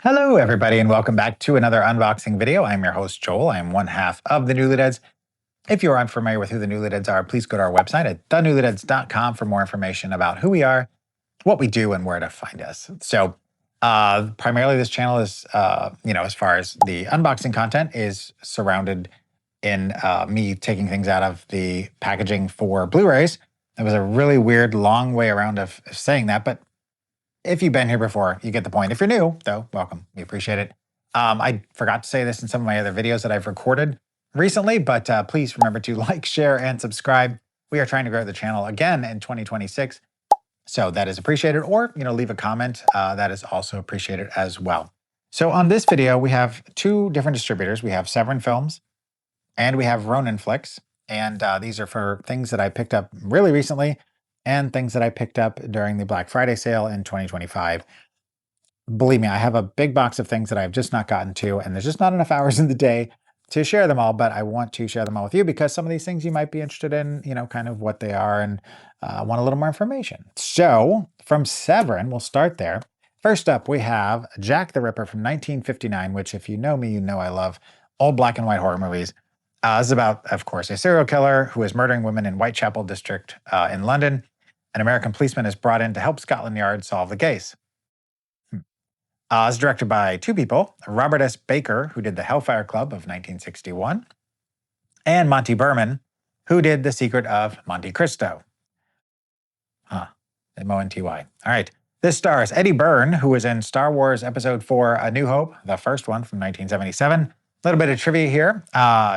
Hello, everybody, and welcome back to another unboxing video. I'm your host, Joel. I'm one half of the Newlydeads. If you're unfamiliar with who the Newlydeads are, please go to our website at thenewlydeads.com for more information about who we are, what we do, and where to find us. So, primarily this channel is, as far as the unboxing content, is surrounded in me taking things out of the packaging for Blu-rays. It was a really weird, long way around of saying that, but if you've been here before, you get the point. If you're new, though, welcome. We appreciate it. I forgot to say this in some of my other videos that I've recorded recently, but please remember to like, share, and subscribe. We are trying to grow the channel again in 2026, so that is appreciated. Or leave a comment. That is also appreciated as well. So on this video, we have two different distributors. We have Severin Films, and we have Ronin Flicks, and these are for things that I picked up really recently, and things that I picked up during the Black Friday sale in 2025. Believe me, I have a big box of things that I've just not gotten to, and there's just not enough hours in the day to share them all, but I want to share them all with you because some of these things you might be interested in, kind of what they are, and want a little more information. So from Severin, we'll start there. First up, we have Jack the Ripper from 1959, which if you know me, you know I love old black and white horror movies. This is about, of course, a serial killer who is murdering women in Whitechapel district in London. An American policeman is brought in to help Scotland Yard solve the case. It's directed by two people, Robert S. Baker, who did The Hellfire Club of 1961, and Monty Berman, who did The Secret of Monte Cristo. M-O-N-T-Y. All right. This stars Eddie Byrne, who was in Star Wars Episode 4, A New Hope, the first one from 1977. A little bit of trivia here.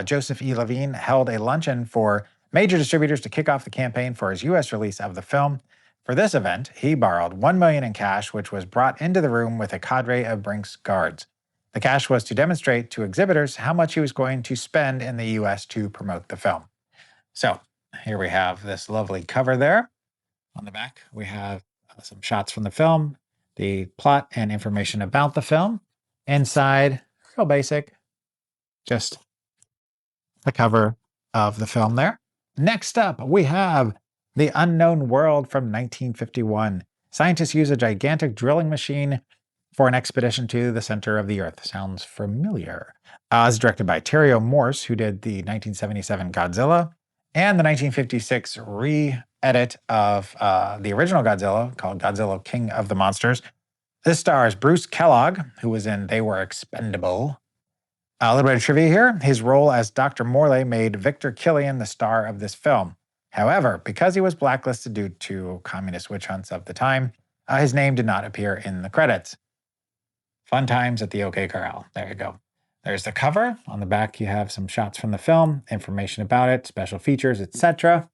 Joseph E. Levine held a luncheon for major distributors to kick off the campaign for his U.S. release of the film. For this event, he borrowed $1 million in cash, which was brought into the room with a cadre of Brink's guards. The cash was to demonstrate to exhibitors how much he was going to spend in the U.S. to promote the film. So here we have this lovely cover there. On the back, we have some shots from the film, the plot and information about the film. Inside, real basic, just the cover of the film there. Next up, we have The Unknown World from 1951. Scientists use a gigantic drilling machine for an expedition to the center of the Earth. Sounds familiar. It's directed by Terry Morse, who did the 1977 Godzilla and the 1956 re-edit of the original Godzilla called Godzilla King of the Monsters. This stars Bruce Kellogg, who was in They Were Expendable. A little bit of trivia here. His role as Dr. Morley made Victor Killian the star of this film. However, because he was blacklisted due to communist witch hunts of the time, his name did not appear in the credits. Fun times at the OK Corral. There you go. There's the cover. On the back, you have some shots from the film, information about it, special features, etc.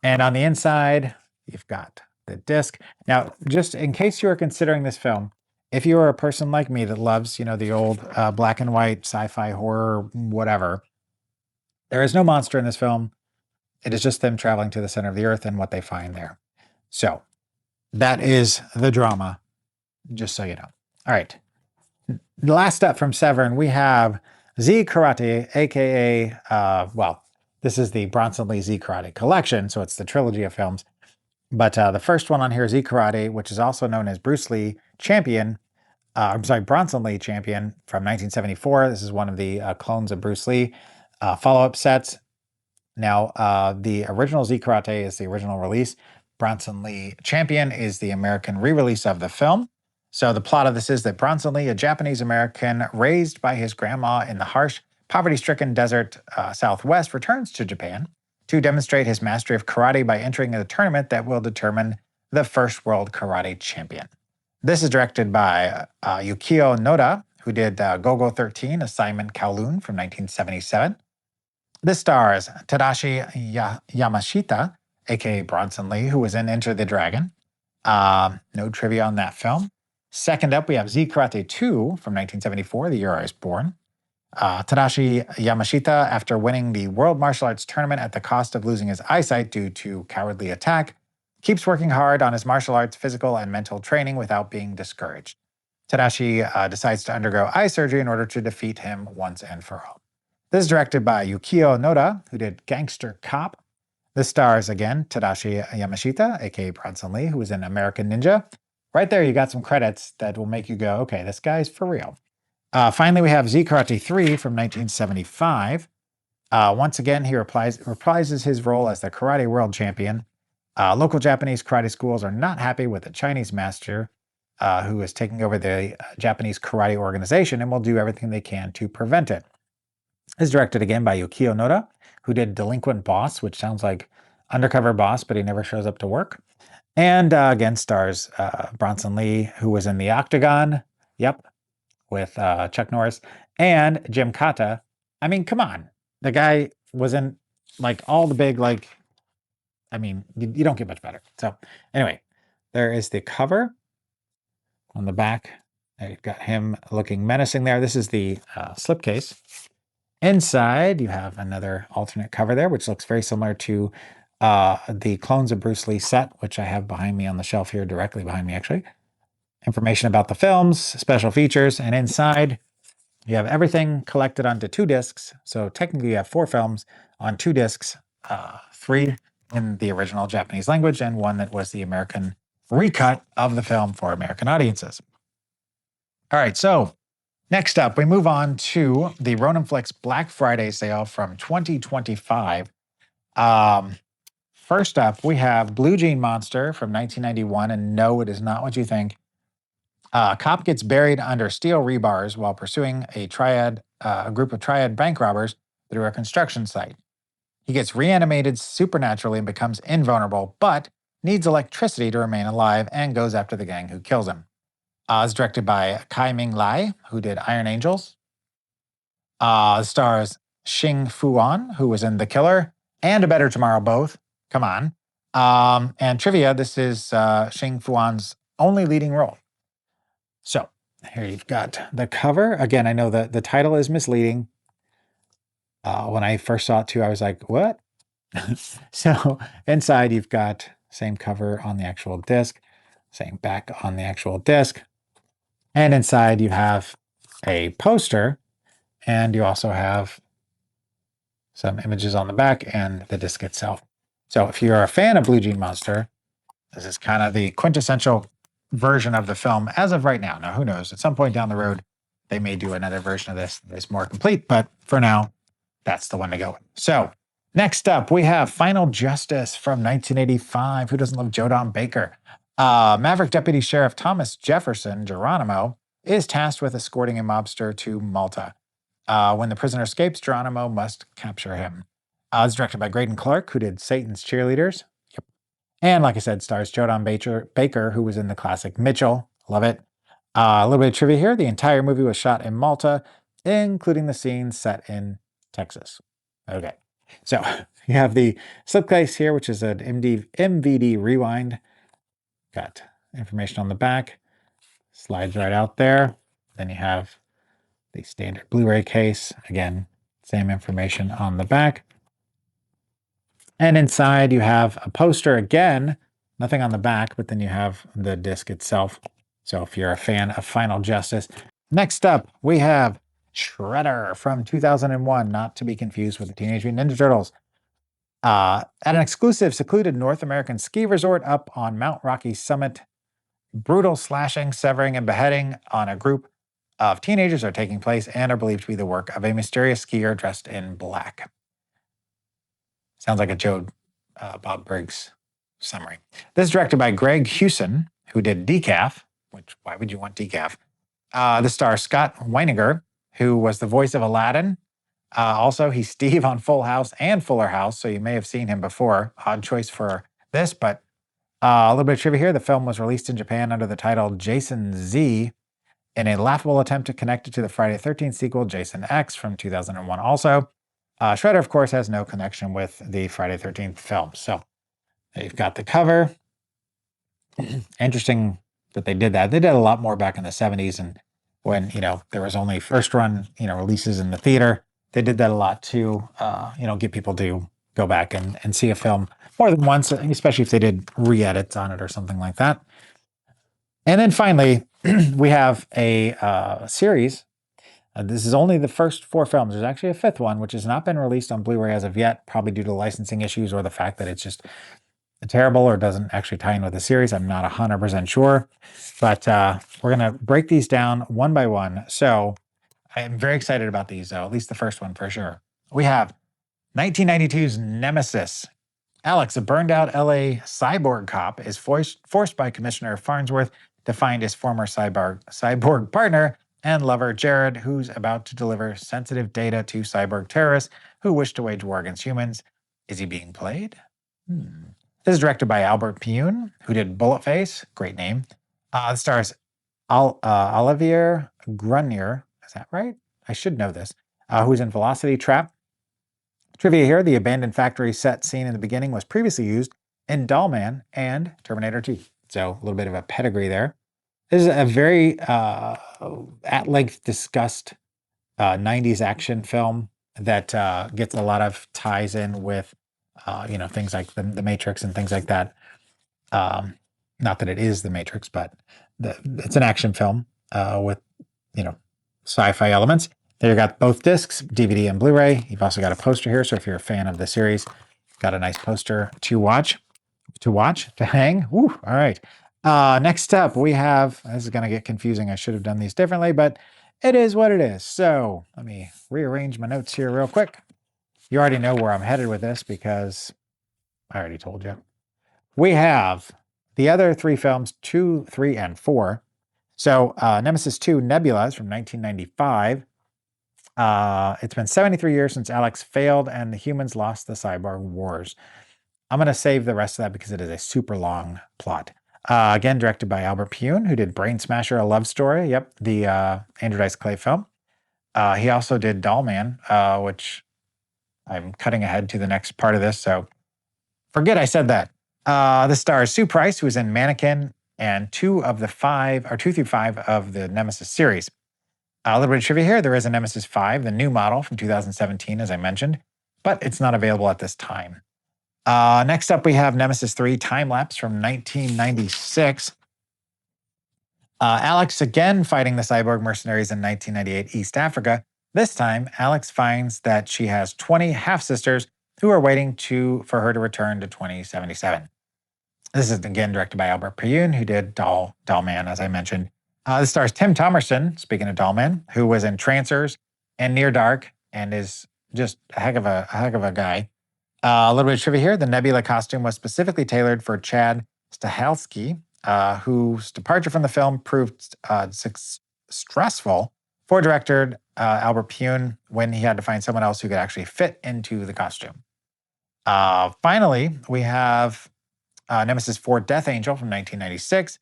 And on the inside, you've got the disc. Now, just in case you are considering this film, if you are a person like me that loves, the old black and white sci-fi horror, whatever, there is no monster in this film. It is just them traveling to the center of the Earth and what they find there. So that is the drama, just so you know. All right. Last up from Severin, we have Z Karate, aka, this is the Bronson Lee Z Karate collection, so it's the trilogy of films. But the first one on here is Z Karate, which is also known as Bruce Lee Champion. Bronson Lee Champion from 1974. This is one of the clones of Bruce Lee follow-up sets. Now, the original Z Karate is the original release. Bronson Lee Champion is the American re-release of the film. So the plot of this is that Bronson Lee, a Japanese-American raised by his grandma in the harsh, poverty-stricken desert Southwest, returns to Japan to demonstrate his mastery of karate by entering a tournament that will determine the first world karate champion. This is directed by Yukio Noda, who did Go-Go 13, Assignment Kowloon from 1977. This stars Tadashi Yamashita, aka Bronson Lee, who was in Enter the Dragon. No trivia on that film. Second up, we have Z Karate 2 from 1974, the year I was born. Tadashi Yamashita, after winning the World Martial Arts Tournament at the cost of losing his eyesight due to cowardly attack, keeps working hard on his martial arts physical and mental training without being discouraged. Tadashi decides to undergo eye surgery in order to defeat him once and for all. This is directed by Yukio Noda, who did Gangster Cop. This stars, again, Tadashi Yamashita, aka Bronson Lee, who was in American Ninja, right there, you got some credits that will make you go, okay, this guy's for real. Finally, we have Z Karate 3 from 1975. Once again, he reprises his role as the karate world champion. Local Japanese karate schools are not happy with the Chinese master who is taking over the Japanese karate organization and will do everything they can to prevent it. It's directed again by Yukio Noda, who did Delinquent Boss, which sounds like undercover boss, but he never shows up to work. And again stars Bronson Lee, who was in The Octagon, yep, with Chuck Norris, and Jim Kata. I mean, come on. The guy was in like all the big, like, I mean, you don't get much better. So anyway, there is the cover on the back. You've got him looking menacing there. This is the slipcase. Inside, you have another alternate cover there, which looks very similar to the Clones of Bruce Lee set, which I have behind me on the shelf here, directly behind me, actually. Information about the films, special features, and inside, you have everything collected onto 2 discs. So technically, you have 4 films on 2 discs, 3 in the original Japanese language, and 1 that was the American recut of the film for American audiences. All right, so next up, we move on to the Ronin Flicks Black Friday sale from 2025. First up, we have Blue Jean Monster from 1991, and no, it is not what you think. A cop gets buried under steel rebars while pursuing a group of triad bank robbers through a construction site. He gets reanimated supernaturally and becomes invulnerable, but needs electricity to remain alive and goes after the gang who kills him. It's directed by Kai Ming Lai, who did Iron Angels. Stars Xing Fuan, who was in The Killer, and A Better Tomorrow, both. Come on. And trivia, this is Xing Fuan's only leading role. So here you've got the cover. Again, I know that the title is misleading. When I first saw it too, I was like, what? So inside you've got same cover on the actual disc, same back on the actual disc. And inside you have a poster, and you also have some images on the back and the disc itself. So if you're a fan of Blue Jean Monster, this is kind of the quintessential version of the film as of right now. Now, who knows? At some point down the road, they may do another version of this that's more complete, but for now, that's the one to go with. So next up, we have Final Justice from 1985. Who doesn't love Joe Don Baker? Maverick Deputy Sheriff Thomas Jefferson Geronimo is tasked with escorting a mobster to Malta. When the prisoner escapes, Geronimo must capture him. It's directed by Graydon Clark, who did Satan's Cheerleaders. Yep. And like I said, stars Joe Don Baker, who was in the classic Mitchell. Love it. A little bit of trivia here. The entire movie was shot in Malta, including the scenes set in Texas. Okay. So you have the slipcase here, which is an MVD rewind. Got information on the back. Slides right out there. Then you have the standard Blu-ray case. Again, same information on the back. And inside you have a poster again, nothing on the back, but then you have the disc itself. So if you're a fan of Final Justice. Next up, we have Shredder from 2001, not to be confused with the Teenage Mutant Ninja Turtles. At an exclusive secluded North American ski resort up on Mount Rocky Summit, brutal slashing, severing, and beheading on a group of teenagers are taking place and are believed to be the work of a mysterious skier dressed in black. Sounds like a Joe Bob Briggs summary. This is directed by Greg Hewson, who did Decaf, which, why would you want Decaf? The star Scott Weininger, who was the voice of Aladdin. Also, he's Steve on Full House and Fuller House, so you may have seen him before. Odd choice for this, but a little bit of trivia here. The film was released in Japan under the title Jason Z in a laughable attempt to connect it to the Friday the 13th sequel, Jason X, from 2001 also. Shredder, of course, has no connection with the Friday the 13th film. So you've got the cover. Interesting that they did that. They did a lot more back in the 70s, and when, there was only first run, releases in the theater. They did that a lot to, get people to go back and see a film more than once, especially if they did re-edits on it or something like that. And then finally, we have a series. This is only the first 4 films. There's actually a 5th one, which has not been released on Blu-ray as of yet, probably due to licensing issues or the fact that it's just terrible or doesn't actually tie in with the series. I'm not 100% sure, but we're going to break these down one by one. So I'm very excited about these, though, at least the first one for sure. We have 1992's Nemesis. Alex, a burned out LA cyborg cop, is forced by Commissioner Farnsworth to find his former cyborg partner and lover, Jared, who's about to deliver sensitive data to cyborg terrorists who wish to wage war against humans. Is he being played? This is directed by Albert Pyun, who did Bullet Face, great name. It stars Olivier Grunier, is that right? I should know this, who's in Velocity Trap. Trivia here, the abandoned factory set scene in the beginning was previously used in Dollman and Terminator 2. So a little bit of a pedigree there. This is a very at-length discussed 90s action film that gets a lot of ties in with, things like the Matrix and things like that. Not that it is the Matrix, but it's an action film with, sci-fi elements. There you got both discs, DVD and Blu-ray. You've also got a poster here, so if you're a fan of the series, got a nice poster to hang. Woo, all right. Next up, we have, this is going to get confusing. I should have done these differently, but it is what it is. So let me rearrange my notes here real quick. You already know where I'm headed with this because I already told you. We have the other three films, 2, 3, and 4. So Nemesis 2, Nebula is from 1995. It's been 73 years since Alex failed and the humans lost the cyborg wars. I'm going to save the rest of that because it is a super long plot. Again, directed by Albert Pyun, who did Brain Smasher, A Love Story. Yep, the Andrew Dice Clay film. He also did Dollman, which I'm cutting ahead to the next part of this, so forget I said that. This stars Sue Price, who was in Mannequin, and 2 through 5 of the Nemesis series. A little bit of trivia here. There is a Nemesis 5, the new model from 2017, as I mentioned, but it's not available at this time. Next up, we have Nemesis 3 Time Lapse from 1996. Alex again fighting the cyborg mercenaries in 1998 East Africa. This time, Alex finds that she has 20 half-sisters who are waiting for her to return to 2077. This is again directed by Albert Pyun, who did Dollman, as I mentioned. This stars Tim Thomerson, speaking of Dollman, who was in Trancers and Near Dark and is just a heck of a guy. A little bit of trivia here. The Nebula costume was specifically tailored for Chad Stahelski, whose departure from the film proved stressful for director Albert Pyun when he had to find someone else who could actually fit into the costume. Finally, we have Nemesis 4 Death Angel from 1996.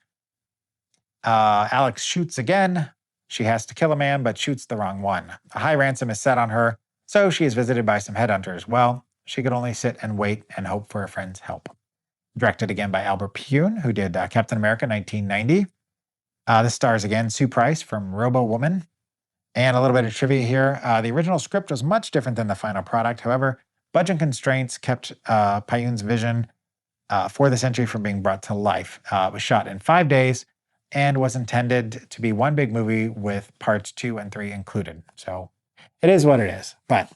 Alex shoots again. She has to kill a man, but shoots the wrong one. A high ransom is set on her, so she is visited by some headhunters. Well, she could only sit and wait and hope for a friend's help. Directed again by Albert Pyun, who did Captain America 1990. This stars again Sue Price from Robo Woman. And a little bit of trivia here. The original script was much different than the final product. However, budget constraints kept Pyun's vision for the century from being brought to life. It was shot in 5 days and was intended to be one big movie with parts 2 and 3 included. So it is what it is. But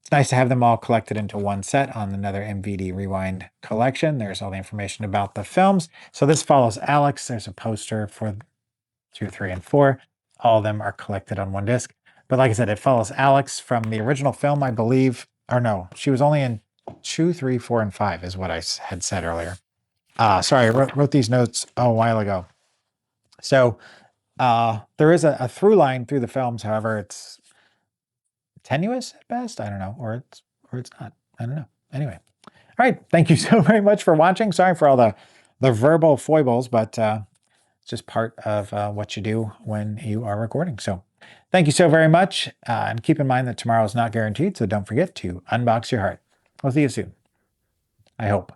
it's nice to have them all collected into one set on another MVD Rewind collection. There's all the information about the films. So this follows Alex. There's a poster for 2, 3, and 4. All of them are collected on one disc. But like I said, it follows Alex from the original film, I believe. Or no, she was only in 2, 3, 4, and 5 is what I had said earlier. Sorry, I wrote these notes a while ago. So there is a through line through the films. However, it's tenuous at best. I don't know, or it's not. I don't know. Anyway, all right. Thank you so very much for watching. Sorry for all the verbal foibles, but it's just part of what you do when you are recording. So thank you so very much, and keep in mind that tomorrow is not guaranteed. So don't forget to unbox your heart. We'll see you soon. I hope.